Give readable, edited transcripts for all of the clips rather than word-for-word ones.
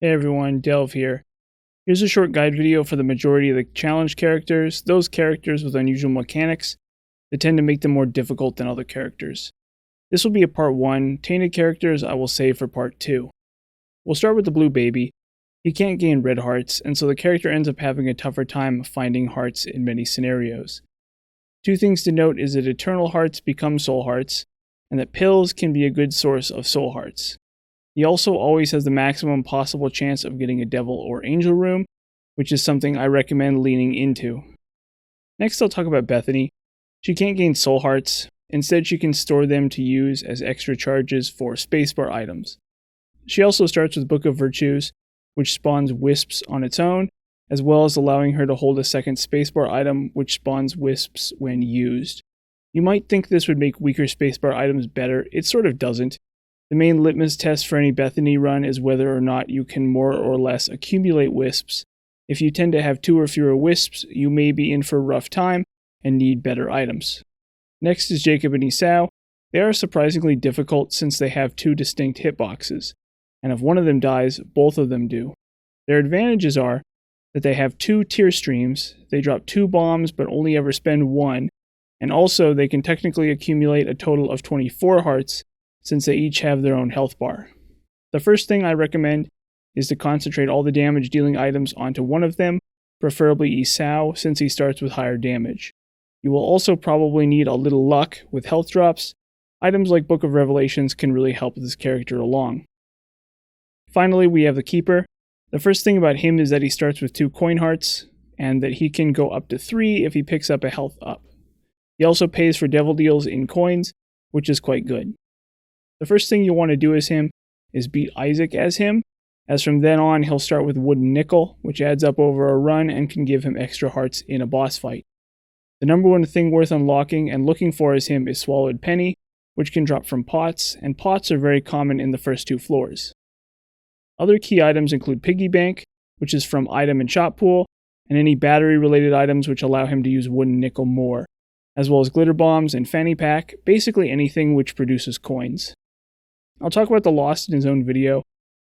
Hey everyone, Delve here. Here's a short guide video for the majority of the challenge characters, those characters with unusual mechanics that tend to make them more difficult than other characters. This will be a part 1, tainted characters I will save for part 2. We'll start with the blue baby. He can't gain red hearts, and so the character ends up having a tougher time finding hearts in many scenarios. Two things to note is that eternal hearts become soul hearts, and that pills can be a good source of soul hearts. He also always has the maximum possible chance of getting a devil or angel room, which is something I recommend leaning into. Next I'll talk about Bethany. She can't gain soul hearts, instead she can store them to use as extra charges for spacebar items. She also starts with Book of Virtues, which spawns wisps on its own, as well as allowing her to hold a second spacebar item which spawns wisps when used. You might think this would make weaker spacebar items better, it sort of doesn't. The main litmus test for any Bethany run is whether or not you can more or less accumulate wisps. If you tend to have 2 or fewer wisps, you may be in for a rough time and need better items. Next is Jacob and Esau. They are surprisingly difficult since they have 2 distinct hitboxes, and if one of them dies, both of them do. Their advantages are that they have 2 tier streams, they drop 2 bombs but only ever spend 1, and also they can technically accumulate a total of 24 hearts, since they each have their own health bar. The first thing I recommend is to concentrate all the damage dealing items onto one of them, preferably Esau since he starts with higher damage. You will also probably need a little luck with health drops. Items like Book of Revelations can really help this character along. Finally, we have the Keeper. The first thing about him is that he starts with 2 coin hearts, and that he can go up to 3 if he picks up a health up. He also pays for devil deals in coins, which is quite good. The first thing you'll want to do as him is beat Isaac as him, as from then on he'll start with wooden nickel, which adds up over a run and can give him extra hearts in a boss fight. The number one thing worth unlocking and looking for as him is Swallowed Penny, which can drop from pots, and pots are very common in the first 2 floors. Other key items include Piggy Bank, which is from Item and Shop Pool, and any battery related items which allow him to use wooden nickel more, as well as Glitter Bombs and Fanny Pack, basically anything which produces coins. I'll talk about the Lost in his own video.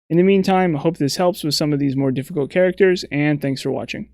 In the meantime, I hope this helps with some of these more difficult characters, and thanks for watching.